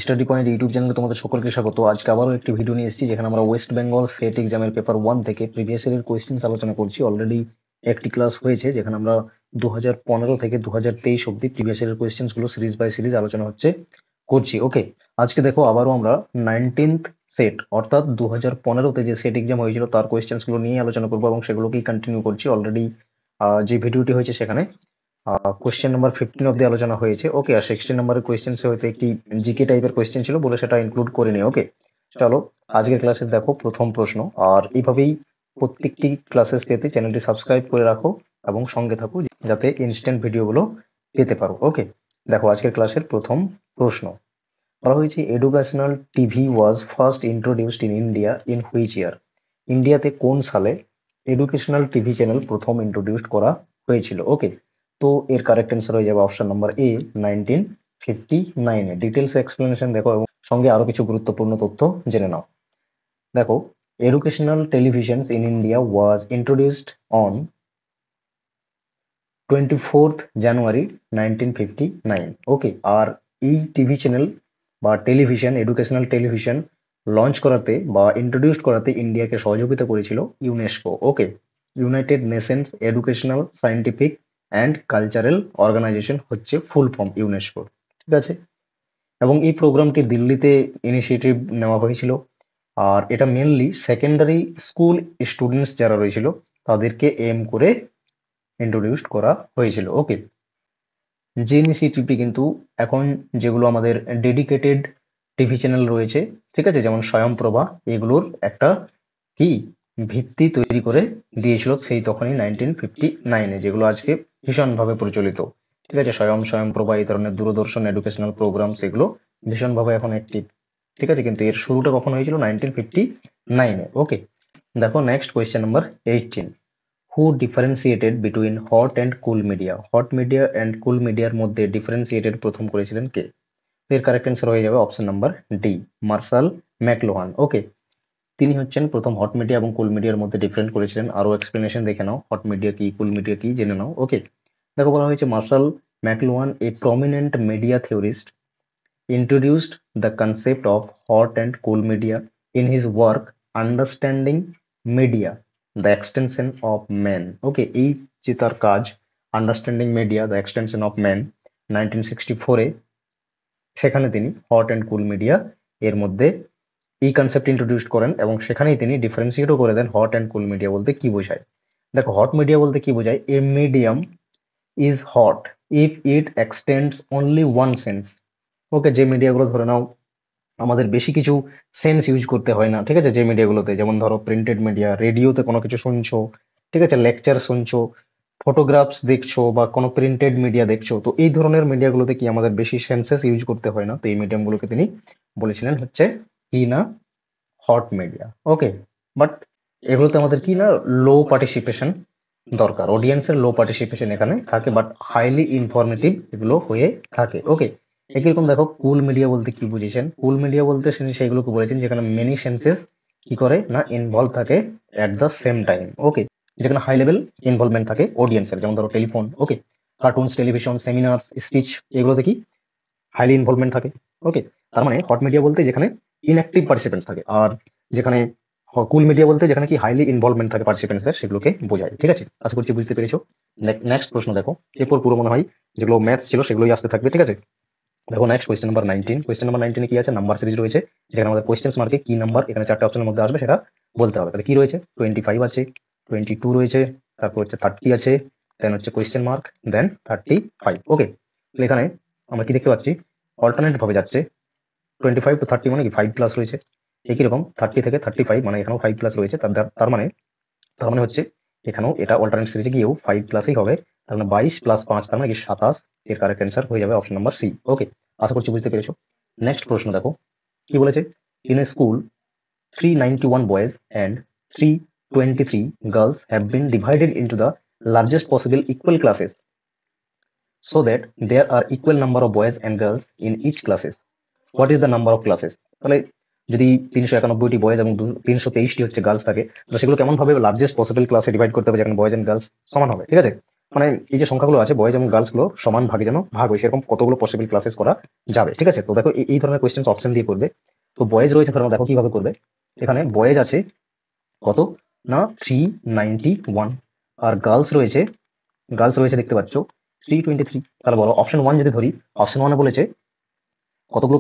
Study point YouTube চ্যানেলে তোমাদের সকলকে স্বাগত। আজকে আবারও একটি ভিডিও নিয়ে এসেছি যেখানে আমরা ওয়েস্ট বেঙ্গল সেট এক্সামের পেপার 1 থেকে প্রিভিয়াস ইয়ারের কোয়েশ্চেন্স আলোচনা করছি। অলরেডি একটি ক্লাস হয়েছে যেখানে আমরা 2015 থেকে 2023 অব্দি প্রিভিয়াস ইয়ারের কোয়েশ্চেন্স গুলো সিরিজ বাই সিরিজ আলোচনা করছি। ওকে, আজকে দেখো আবারও আমরা 19th সেট অর্থাৎ 2015তে যে সেট এক্সাম হয়েছিল তার কোয়েশ্চেন্স গুলো নিয়ে আলোচনা করবো এবং সেগুলোকেই কন্টিনিউ করছি। অলরেডি যে ভিডিওটি হয়েছে সেখানে কোয়েশ্চেন নাম্বার 15 অব্দি আলোচনা হয়েছে। ওকে, আর 16 নাম্বারের কোয়েশ্চেন্স হয়তো একটি জিকে টাইপের কোয়েশ্চেন ছিল বলে সেটা ইনক্লুড করিনি। ওকে, চলো আজকের ক্লাসে দেখো প্রথম প্রশ্ন। আর এইভাবেই প্রত্যেকটি ক্লাসেস পেতে চ্যানেলটি সাবস্ক্রাইব করে রাখো এবং সঙ্গে থাকো যাতে ইনস্ট্যান্ট ভিডিওগুলো পেতে পারো। ওকে, দেখো আজকের ক্লাসের প্রথম প্রশ্ন বলা হয়েছে educational TV was first introduced in India in which year? ইন্ডিয়াতে কোন সালে এডুকেশনাল টিভি চ্যানেল প্রথম ইন্ট্রোডিউস করা হয়েছিল? ওকে, তো এর কারেক্ট অ্যান্সার হয়ে যাবে অপশন নাম্বার এ, 1959-এ। ডিটেলস এক্সপ্লেনেশন দেখো এবং সঙ্গে আরো কিছু গুরুত্বপূর্ণ তথ্য জেনে নাও। দেখো, educational televisions in India was introduced on 24th January 1959। Okay, আর এই টিভি চ্যানেল বা টেলিভিশন, এডুকেশনাল টেলিভিশন লঞ্চ করাতে বা ইন্ট্রোডিউস করাতে ইন্ডিয়াকে সহযোগিতা করেছিল UNESCO. Okay, United Nations educational, scientific and cultural organization হচ্ছে ফুল ফর্ম ইউনেস্কো। ঠিক আছে, এবং এই প্রোগ্রামটি দিল্লিতে ইনিশিয়েটিভ নেওয়া হয়েছিল। আর এটা মেনলি সেকেন্ডারি স্কুল স্টুডেন্টস যারা রয়েছিল তাদেরকে এম করে ইন্ট্রোডিউসড করা হয়েছিল। ওকে, যে ইনিশিয়েটিভটি কিন্তু এখন যেগুলো আমাদের ডেডিকেটেড টিভি চ্যানেল রয়েছে, ঠিক আছে, যেমন স্বয়ংপ্রভা, এগুলোর একটা কি ভিত্তি তৈরি করে দিয়েছিল সেই তখনই 1959-এ, যেগুলো আজকে ভীষণভাবে প্রচলিত। ঠিক আছে, স্বয়ংপ্রভা এই ধরনের দূরদর্শন এডুকেশনাল প্রোগ্রাম সেগুলো ভীষণভাবে এখন অ্যাক্টিভ। ঠিক আছে, কিন্তু এর শুরুটা কখন হয়েছিল? 1959-এ। ওকে, দেখো next question number 18। Who differentiated between hot and cool media? Hot media and কুল মিডিয়ার মধ্যে ডিফারেন্সিয়েটেড প্রথম করেছিলেন কে? এর কারেক্ট অ্যান্সার হয়ে যাবে option number D, Marshall McLuhan. Okay, তিনি হচ্ছেন প্রথম হট মিডিয়া এবং কুল মিডিয়ার মধ্যে ডিফারেন্ট করেছিলেন। আরো এক্সপ্লেনেশন দেখে নাও, হট মিডিয়া কি, কুল মিডিয়া কি জেনে নাও। ওকে, দেখো বলা হয়েছে Marshall McLuhan, a prominent media theorist, introduced the concept of hot and cool media in his work Understanding Media, the Extension of Man. Okay, এই যে তার কাজ understanding media the extension of man 1964-এ, সেখানে তিনি হট অ্যান্ড কুল মিডিয়া এর মধ্যে এই কনসেপ্ট ইন্ট্রোডিউস করেন এবং সেখানেই তিনি ডিফারেন্সিয়েটও করে দেন হট অ্যান্ড কুল মিডিয়া বলতে কি বোঝায়। দেখো, হট মিডিয়া বলতে কি বোঝায়? A medium is hot if it extends only one sense. Okay, যে মিডিয়াগুলো ধরে নাও আমাদের বেশি কিছু সেন্স ইউজ করতে হয় না, ঠিক আছে, যে মিডিয়াগুলোতে, যেমন ধরো প্রিন্টেড মিডিয়া, রেডিওতে কোনো কিছু শুনছো, ঠিক আছে, লেকচার শুনছো, ফটোগ্রাফস দেখছো বা কোনো প্রিন্টেড মিডিয়া দেখছো, তো এই ধরনের মিডিয়াগুলোতে কি আমাদের বেশি সেন্সেস ইউজ করতে হয় না। তো এই মিডিয়ামগুলোকে তিনি বলেছিলেন হচ্ছে কি না, হট মিডিয়া। ওকে, বাট এগুলোতে আমাদের কি না, লো পার্টিসিপেশন দরকার, অডিয়েন্সের লো পার্টিসিপেশন এখানে থাকে, বাট হাইলি ইনফরমেটিভ এগুলো হয়ে থাকে। ওকে, একই রকম দেখো কুল মিডিয়া বলতে কি বুঝেছেন? কুল মিডিয়া বলতে তিনি সেগুলোকে বলেছেন যেখানে মেনি সেন্সেস কি করে না ইনভলভ থাকে অ্যাট দ্য সেম টাইম। ওকে, যেখানে হাই লেভেল ইনভলভমেন্ট থাকে অডিয়েন্সের, যেমন ধরো টেলিফোন, ওকে, কার্টুনস, টেলিভিশন, সেমিনার, স্পিচ, এগুলোতে কি হাইলি ইনভলভমেন্ট থাকে। ওকে, তার মানে হট মিডিয়া বলতে যেখানে ইনঅ্যাক্টিভ পার্টিসিপেন্টস থাকে, আর যেখানে কুল মিডিয়া বলতে যেখানে কি হাইলি ইনভলভমেন্ট থাকে পার্টিসিপেন্টসদের, সেগুলোকে বোঝায়। ঠিক আছে, আশা করছি বুঝতে পেরেছো। নেক্সট প্রশ্ন দেখো, এরপর পুরো মনে হয় যেগুলো ম্যাথস ছিল সেগুলোই আসতে থাকবে। ঠিক আছে, দেখো next question number 19। Question number 19 কি আছে? নাম্বার সিরিজ রয়েছে, যেখানে আমাদের কোয়েশ্চেন্স মার্কে কি নাম্বার এখানে চারটে অপশনের মধ্যে আসবে সেটা বলতে হবে। তাহলে কি রয়েছে? 25 আছে, 22 রয়েছে, তারপর হচ্ছে 30 আছে, দেন হচ্ছে কোয়েশ্চেন মার্ক, দেন 35। ওকে, তাহলে এখানে আমরা কি দেখতে পাচ্ছি? অল্টারনেট ভাবে যাচ্ছে। 25 to 30 মানে কি 5 প্লাস রয়েছে, একই রকম 30 থেকে 35 মানে এখানেও 5 প্লাস রয়েছে। তার মানে হচ্ছে এখানেও এটা অল্টারনেট সিরিজে গিয়েও 5 প্লাসই হবে। তার মানে 22 প্লাস 5 তার মানে কি 27। এর কারেক্ট অ্যান্সার হয়ে যাবে অপশন নাম্বার সি। ওকে, আশা করছি বুঝতে পেরেছো। নেক্সট প্রশ্ন দেখো কি বলেছে? In a school 391 boys and 323 girls have been divided into the largest possible equal classes so that there are equal number of boys and girls in each classes. What is the number of classes? তাহলে যদি 391টি boys এবং 323টি হচ্ছে girls থাকে, তাহলে সেগুলো কেমন ভাবে largest possible ক্লাসে ডিভাইড করতে হবে যেখানে বয়েজ এন্ড গার্লস সমান হবে। ঠিক আছে, মানে এই যে সংখ্যাগুলো আছে বয়েজ এবং গার্লস গুলো সমান ভাগে যেন ভাগ হয় সেরকম কতগুলো পসিবল ক্লাসেস করা যাবে, ঠিক আছে? তো দেখো এই ধরনের কোয়েশ্চেন অপশন দিয়ে করবে। তো বয়েজ রয়েছে, ধরো দেখো কিভাবে করবে। এখানে বয়েজ আছে কত না 391, আর গার্লস রয়েছে দেখতে পাচ্ছ 323। তাহলে বলো অপশন ওয়ান যদি ধরি, অপশন ওয়ানে বলেছে কতগুলো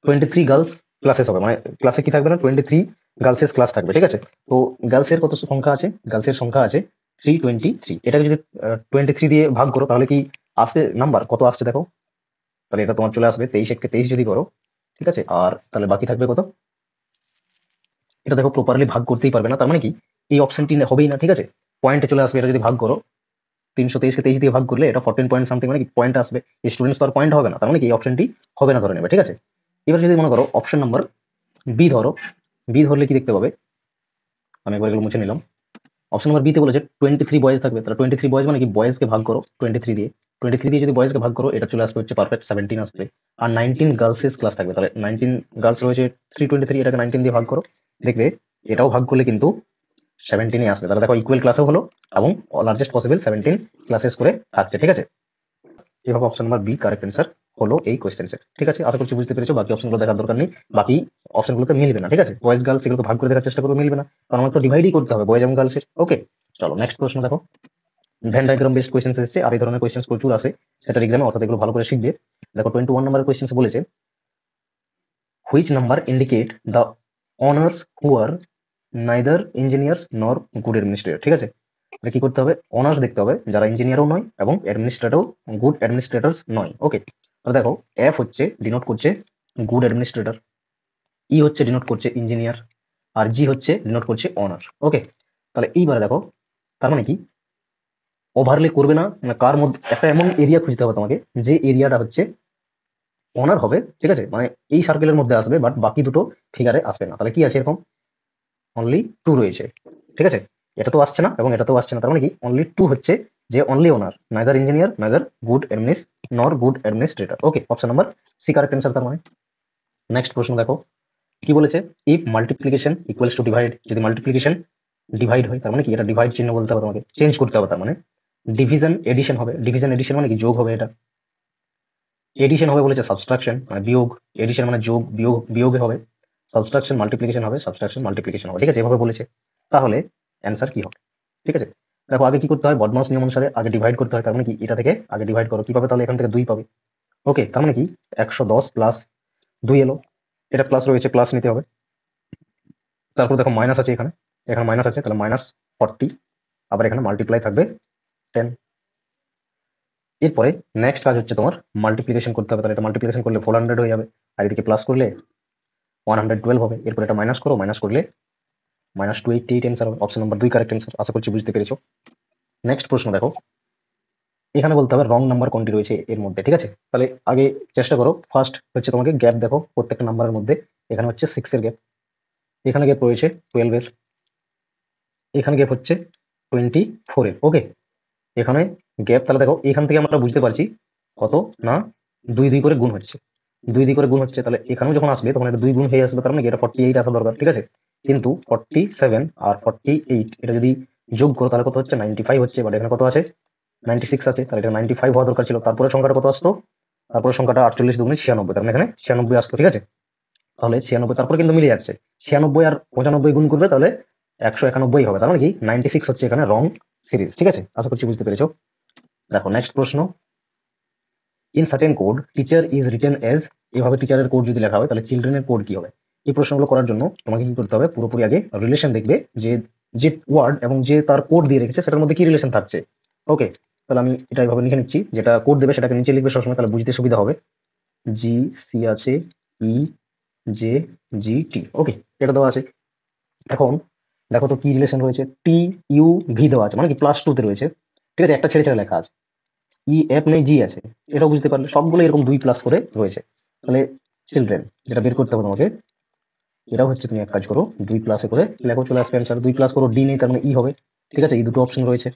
23 গার্লস ক্লাসেস হবে, মানে ক্লাসে কি থাকবে না 23 গার্লসের ক্লাস থাকবে, ঠিক আছে? তো গার্লসের কত সংখ্যা আছে, গার্লসের সংখ্যা আছে 323। এটাকে যদি 23 দিয়ে ভাগ করো তাহলে কি আসবে নাম্বার কত আসছে দেখো। তাহলে এটা তোমার চলে আসবে 23 যদি করো, ঠিক আছে? আর তাহলে বাকি থাকবে কত, এটা দেখো প্রপারলি ভাগ করতেই পারবে না, তার মানে কি এই অপশনটি হবেই না, ঠিক আছে? পয়েন্টে চলে আসবে, এটা যদি ভাগ করো 323-কে 23 দিয়ে ভাগ করলে এটা 14 পয়েন্ট সামথিং, মানে কি পয়েন্ট আসবে। স্টুডেন্টস তো আর পয়েন্ট হবে না, তার মানে কি এই অপশনটি হবে না ধরে নেবে, ঠিক আছে? এবার যদি মনে করো অপশন নাম্বার বি ধরো, বি ধরলে কি দেখতে পাবে, আমি একবার এগুলো মুছে নিলাম। অপশন নাম্বার বিতে বলেছে 23 বয়েজ থাকবে, তাহলে 23 বয়েজ মানে কি বয়েজকে ভাগ করো 23 দিয়ে যদি বয়েজকে ভাগ করো এটা চলে আসবে হচ্ছে পারফেক্ট 17 আসবে। আর 19 গার্লসেস ক্লাস থাকবে, তাহলে 19 গার্লস রয়েছে 323, এটাকে 19 দিয়ে ভাগ করো, দেখবে এটাও ভাগ করলে কিন্তু 17 আসবে। তাহলে দেখো ইকুয়াল ক্লাসও হলো এবং লার্জেস্ট পসিবল 17 ক্লাসেস করে থাকছে, ঠিক আছে? এভাবে option number B correct answer হলো এই কোয়েশ্চেন্সের, ঠিক আছে? আশা করছি বুঝতে পেরেছো। বাকি অপশনগুলো দেখার দরকার নেই, বাকি অপশনগুলোতে মিলবে না, ঠিক আছে? বয়েজ গার্লস এগুলো ভাগ করে দেখার চেষ্টা করবে, মিলবে না, কারণ আমাকে তো ডিভাইডই করতে হবে বয়েজ এবং গার্লসের। ওকে, চলো নেক্সট প্রশ্ন দেখো। ভেন ডায়াগ্রাম বেসড কোয়েশ্চেন্স এসেছে, আর এই ধরনের কোয়েশ্চেন্স প্রচুর আসে সেটার এক্সামে, অর্থাৎ এগুলো ভালো করে শিখবে। দেখো 21 নম্বরের কোয়েশ্চেন্স বলেছে which number indicate the honours who are neither engineers nor good administrator, ঠিক আছে? মানে কি করতে হবে, অনার্স দেখতে হবে যারা ইঞ্জিনিয়ারও নয় এবং অ্যাডমিনিস্ট্রেটরও গুড অ্যাডমিনিস্ট্রেটরস নয়। ওকে, তাহলে দেখো এফ হচ্ছে ডিনোট করছে গুড অ্যাডমিনিস্ট্রেটর, ই হচ্ছে ডিনোট করছে ইঞ্জিনিয়ার, আর জি হচ্ছে ডিনোট করছে অনার। ওকে, তাহলে এইবারে দেখো তার মানে কি ওভারলে করবে না, মানে কার মধ্যে একটা এমন এরিয়া খুঁজতে হবে তোমাকে যে এরিয়াটা হচ্ছে অনার হবে, ঠিক আছে? মানে এই সার্কেলের মধ্যে আসবে বাট বাকি দুটো ফিগারে আসবে না। তাহলে কি আছে এরকম, অনলি টু রয়েছে, ঠিক আছে? এটা তো আসছে না এবং এটা তো আসছে না, তার মানে কি অনলি টু হচ্ছে যে only owner, neither engineer neither good অ্যাডমিনিস nor good administrator. Okay, option number C correct answer তার মানে। নেক্সট প্রশ্ন দেখো কি বলেছে, if multiplication equals to divide, যদি মাল্টিপ্লিকেশন ডিভাইড হয় তার মানে কি এটা ডিভাইড চিহ্ন বলতে হবে তোমাকে, চেঞ্জ করতে হবে, তার মানে ডিভিশন এডিশন হবে। ডিভিশন এডিশন মানে কি যোগ হবে, এটা এডিশন হবে বলেছে সাবট্রাকশন মানে বিয়োগ, এডিশন মানে যোগ, বিয়োগে হবে, সাবট্রাকশন মাল্টিপ্লিকেশন হবে, সাবট্রাকশন মাল্টিপ্লিকেশন হবে, ঠিক আছে? এভাবে বলেছে, তাহলে অ্যান্সার কি হবে, ঠিক আছে? দেখো আগে কি করতে হয়, বদমাস নিয়ম অনুসারে আগে ডিভাইড করতে হয়, তার মানে কি এটা থেকে আগে ডিভাইড করো, কি পাবে তাহলে এখান থেকে 2 পাবে। ওকে, তার মানে কি 110 প্লাস 2 এলো, এটা প্লাস রয়েছে প্লাস নিতে হবে। তারপর দেখো মাইনাস আছে, এখানে এখানে মাইনাস আছে, তাহলে -40, আবার এখানে মাল্টিপ্লাই থাকবে 10। এরপরে নেক্সট কাজ হচ্ছে তোমার মাল্টিপ্লিকেশন করতে হবে, তাহলে এটা মাল্টিপ্লিকেশন করলে 400 হয়ে যাবে, আর এদিকে প্লাস করলে 112 হবে। এরপর এটা মাইনাস করো, মাইনাস করলে -288 অ্যান্সার হবে। অপশন নাম্বার 2 কারেক্ট অ্যান্সার, আশা করছি বুঝতে পেরেছো। নেক্সট প্রশ্ন দেখো, এখানে বলতে হবে রং নাম্বার কোনটি রয়েছে এর মধ্যে, ঠিক আছে? তাহলে আগে চেষ্টা করো, ফার্স্ট হচ্ছে তোমাকে গ্যাপ দেখো প্রত্যেকটা নাম্বারের মধ্যে। এখানে হচ্ছে 6 এর গ্যাপ, এখানে গ্যাপ রয়েছে 12 এর, এখানে গ্যাপ হচ্ছে 24 এর। ওকে, এখানে গ্যাপ, তাহলে দেখো এখান থেকে আমরা বুঝতে পারছি কত না 2 করে গুণ হচ্ছে, 2 করে গুণ হচ্ছে, তাহলে এখানেও যখন আসবে তখন এটা 2 গুণ হয়ে আসবে, তার মানে কি এটা 48 আসা দরকার, ঠিক আছে? কিন্তু 47 আর 48 এটা যদি যোগ করো তাহলে কত হচ্ছে 95 হচ্ছে, বাট এখানে কত আছে 96 আছে, তাহলে এটা 95 হওয়া দরকার ছিল। তারপরে সংখ্যাটা কত আসতো, তারপরে সংখ্যাটা 48 দুগুণে 96, তার মানে এখানে 96 আসতো, ঠিক আছে? তাহলে 96, তারপরে কিন্তু মিলে যাচ্ছে, 96 আর 95 গুণ করবে তাহলে 191 হবে, তার মানে কি 96 হচ্ছে এখানে রং সিরিজ, ঠিক আছে? আশা করছি বুঝতে পেরেছো। দেখো নেক্সট প্রশ্ন, in certain code teacher is written as, এভাবে টিচারের কোড যদি লেখা হয় তাহলে চিলড্রেনের কোড কি হবে? এই প্রশ্নগুলো করার জন্য তোমাকে কি করতে হবে, পুরোপুরি আগে রিলেশন দেখবে যে যে ওয়ার্ড এবং যে তার কোড দিয়ে রেখেছে সেটার মধ্যে কি রিলেশন থাকছে। ওকে, তাহলে আমি এটা এইভাবে লিখে নিচ্ছি, যেটা কোড দেবে সেটাকে নিচে লিখবে সবসময়, তাহলে বুঝতে সুবিধা হবে। জি সি আছে, ই জে জি টি। ওকে, এটা দেওয়া আছে। এখন দেখো তো কি রিলেশন রয়েছে, টি ইউ ভি দেওয়া আছে, মানে কি +2 তে রয়েছে, ঠিক আছে? একটা ছেড়ে ছেড়ে লেখা আছে, ই এফ নেই জি আছে, এটাও বুঝতে পারলে সবগুলো এরকম 2 প্লাস করে রয়েছে। তাহলে চিলড্রেন যেটা বের করতে হবে তোমাকে, এটাও হচ্ছে তুমি এক কাজ করো 2 প্লাসে করে লেখো, চলে আসবে অ্যান্সার। 2 প্লাস করো, ডি নেই তার মানে ই হবে, ঠিক আছে? এই দুটো অপশন রয়েছে,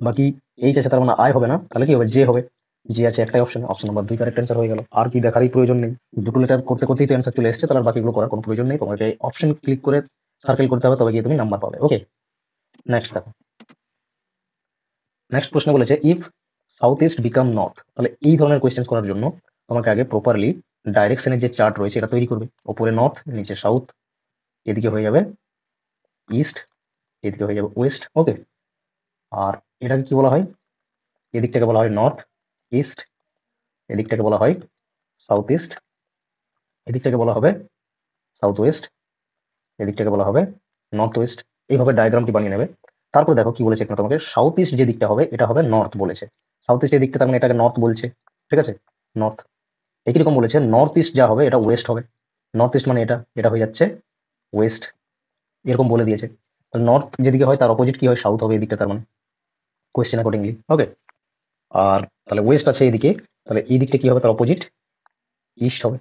বাকি এইচ আছে তার মানে আই হবে না, তাহলে কি হবে জে হবে, জে আছে একটাই option, option number 2 correct answer হয়ে গেল। আর কি দেখারই প্রয়োজন নেই, দুটো লেটার করতে করতেই তো অ্যান্সার চলে এসেছে, তাহলে আর বাকিগুলো করার কোনো প্রয়োজন নেই, তোমাকে অপশন ক্লিক করে সার্কেল করতে হবে, তবে গিয়ে তুমি নাম্বার পাবে। ওকে, নেক্সট দেখো, নেক্সট প্রশ্ন বলেছে if south east become north, তাহলে এই ধরনের কোয়েশ্চেন করার জন্য তোমাকে আগে প্রপারলি ডাইরেকশনের যে চার্ট রয়েছে এটা তৈরি করবে। ওপরে নর্থ, নিচে সাউথ, এদিকে হয়ে যাবে ইস্ট, এদিকে হয়ে যাবে ওয়েস্ট। ওকে, আর এটাকে কি বলা হয়, এদিকটাকে বলা হয় নর্থ ইস্ট, এদিকটাকে বলা হয় সাউথ ইস্ট, এদিকটাকে বলা হবে সাউথ ওয়েস্ট, এদিকটাকে বলা হবে নর্থ ওয়েস্ট। এইভাবে ডায়াগ্রামটি বানিয়ে নেবে। তারপর দেখো কি বলেছে এখানে তোমাকে, সাউথ ইস্ট যে দিকটা হবে এটা হবে নর্থ বলেছে। সাউথ ইস্ট যে দিকটা তার মানে এটাকে নর্থ বলছে, ঠিক আছে, নর্থ। একই রকম বলেছে নর্থ ইস্ট যা হবে এটা ওয়েস্ট হবে। নর্থ ইস্ট মানে এটা, এটা হয়ে যাচ্ছে ওয়েস্ট, এরকম বলে দিয়েছে। নর্থ যেদিকে হয় তার অপোজিট কি হয়, সাউথ হবে এদিকটা, তার মানে কোয়েশ্চেন অ্যাকর্ডিংলি। ওকে, আর তাহলে ওয়েস্ট আছে এদিকে, তাহলে এই দিকটা কি হবে, তার অপোজিট ইস্ট হবে,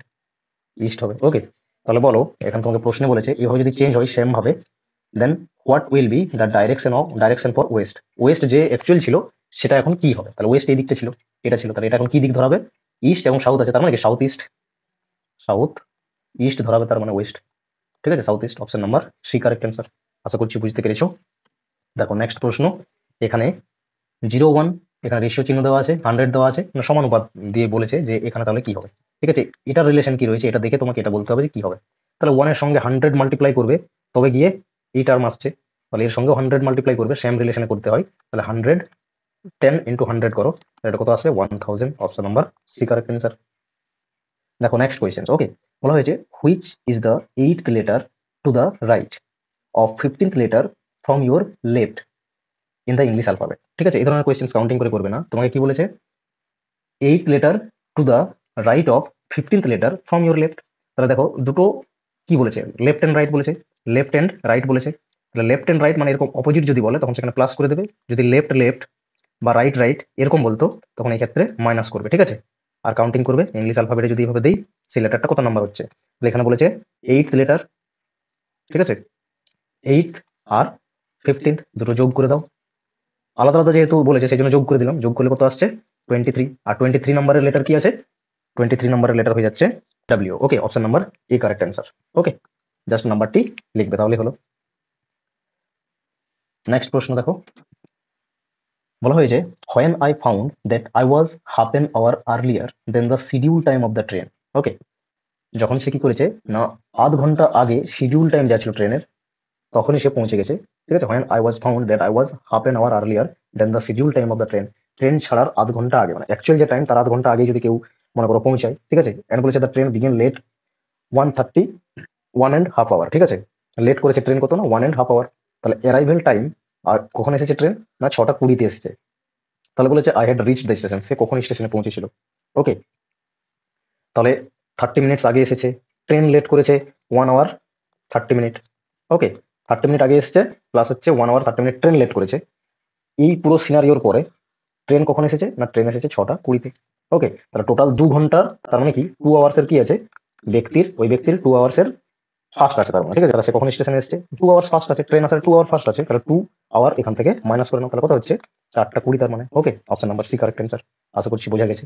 ইস্ট হবে। ওকে, তাহলে বলো এখানে তোমাকে প্রশ্নে বলেছে এভাবে যদি চেঞ্জ হয় সেম ভাবে, then what will be the direction for west, west যে অ্যাকচুয়াল ছিল সেটা এখন কি হবে। তাহলে ওয়েস্ট এই দিকটা ছিল, এটা ছিল, তাহলে এটা এখন কি দিক ধরাবে, ইস্ট এবং সাউথ আছে তার মানে কি সাউথ ইস্ট, সাউথ ইস্ট ধরাবে তার মানে ওয়েস্ট। ঠিক আছে, south east, option number C correct answer. আশা করছি বুঝতে পেরেছো। দেখো নেক্সট প্রশ্ন, এখানে 0 1, এখানে রেশিও চিহ্ন দেওয়া আছে, 100 দেওয়া আছে, মানে সমানুপাত দিয়ে বলেছে যে এখানে তাহলে কি হবে। ঠিক আছে, এটার রিলেশন কি রয়েছে এটা দেখে তোমাকে এটা বলতে হবে যে কি হবে। তাহলে 1 এর সঙ্গে 100 মাল্টিপ্লাই করবে তবে গিয়ে এই টার্ম আসছে, তাহলে এর সঙ্গে 100 মাল্টিপ্লাই করবে, সেম রিলেশনে করতে হয়। তাহলে 100 10 ইন্টু 100 করো, তাহলে এটা কত আসবে 1000, option number C correct answer. দেখো নেক্সট কোয়েশ্চেন। ওকে, বলা হয়েছে which is the 8th letter to the right of 15th letter from your left in the English alphabet. ঠিক আছে, এই ধরনের কোয়েশ্চেন কাউন্টিং করে করবে না, তোমাকে কি বলেছে 8th letter to the right of 15th letter from your left. তাহলে দেখো দুটো কি বলেছে, লেফট এন্ড রাইট বলেছে, লেফট এন্ড রাইট বলেছে। তাহলে লেফট এন্ড রাইট মানে এরকম অপোজিট যদি বলে তখন সেখানে প্লাস করে দেবে, যদি লেফট লেফট বা রাইট রাইট এরকম বলতো তখন এই ক্ষেত্রে মাইনাস করবে। ঠিক আছে, আর কাউন্টিং করবে ইংলিশ অ্যালফাবেটে যদি এভাবে দিই সেই লেটারটা কত নাম্বার হচ্ছে। তাহলে এখানে বলেছে 8th লেটার, ঠিক আছে, 8th আর 15th দুটো যোগ করে দাও, আলাদা আলাদা যেহেতু বলেছে সেই জন্য যোগ করে দিলাম, যোগ করলে কত আসছে 23। আর 23 নাম্বারের লেটার কি আছে, 23 নাম্বারের লেটার হয়ে যাচ্ছে W. Okay, option number A correct answer. Okay, just নাম্বারটি লিখবে তাহলে হলো। নেক্সট প্রশ্ন দেখো, বলা হয়েছে when I found that I was half an hour earlier than the schedule time of the train. Okay, যখন সে কি করেছে না আধ ঘন্টা আগে শিডিউল টাইম যা ছিল ট্রেনের তখনই সে পৌঁছে গেছে। ঠিক আছে, when I was found that I was half an hour earlier than the schedule time of the train, train ছাড়ার আধ ঘন্টা আগে, মানে অ্যাকচুয়াল যে টাইম তার আধ ঘন্টা আগে যদি কেউ মনে করো পৌঁছায়। ঠিক আছে, এন্ড বলেছে the train began late 1:30, 1.5 hour. ঠিক আছে, লেট করেছে ট্রেন কত না 1.5 আওয়ার। তাহলে অ্যারাইভেল টাইম আর কখন এসেছে ট্রেন না 6টা 20-তে এসেছে। তাহলে বলেছে I had reach the station, সে কখন স্টেশনে পৌঁছেছিল। ওকে, তাহলে 30 মিনিটস আগে এসেছে, ট্রেন লেট করেছে 1 আওয়ার 30 মিনিট। ওকে, 30 মিনিট আগে এসেছে প্লাস হচ্ছে 1 আওয়ার 30 মিনিট ট্রেন লেট করেছে। এই পুরো সিনারিওর পরে ট্রেন কখন এসেছে না ট্রেন এসেছে 6টা 20-তে। ওকে, তাহলে টোটাল 2 ঘন্টা, তার মানে কি 2 আওয়ার্সের কি আছে ব্যক্তির, ওই ব্যক্তির 2 আওয়ার্সের ফার্স্ট আছে, তার মানে ঠিক আছে, তাহলে সে কখন স্টেশনে এসেছে 2 আওয়ার্স ফার্স্ট আছে, ট্রেন আসার 2 আওয়ার ফার্স্ট আছে, তাহলে 2 আওয়ার এখান থেকে মাইনাস করে নাও, তাহলে কত হচ্ছে 4টা 20 তার মানে। Okay, option number C correct answer. আশা করছি বোঝা গেছে।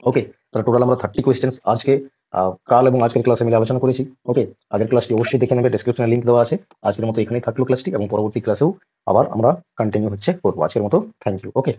ওকে, তাহলে টোটাল আমরা 30 কোয়েশ্চেন্স আজকে কাল এবং আজকের ক্লাসে মিলে আলোচনা করেছি। ওকে, আগের ক্লাসটি অবশ্যই দেখে নেবে, ডেসক্রিপশনে লিংক দেওয়া আছে। আজকের মতো এখানেই থাকলো ক্লাসটি, এবং পরবর্তী ক্লাসেও আবার আমরা কন্টিনিউ করবো। আজকের মতো থ্যাংক ইউ। ওকে।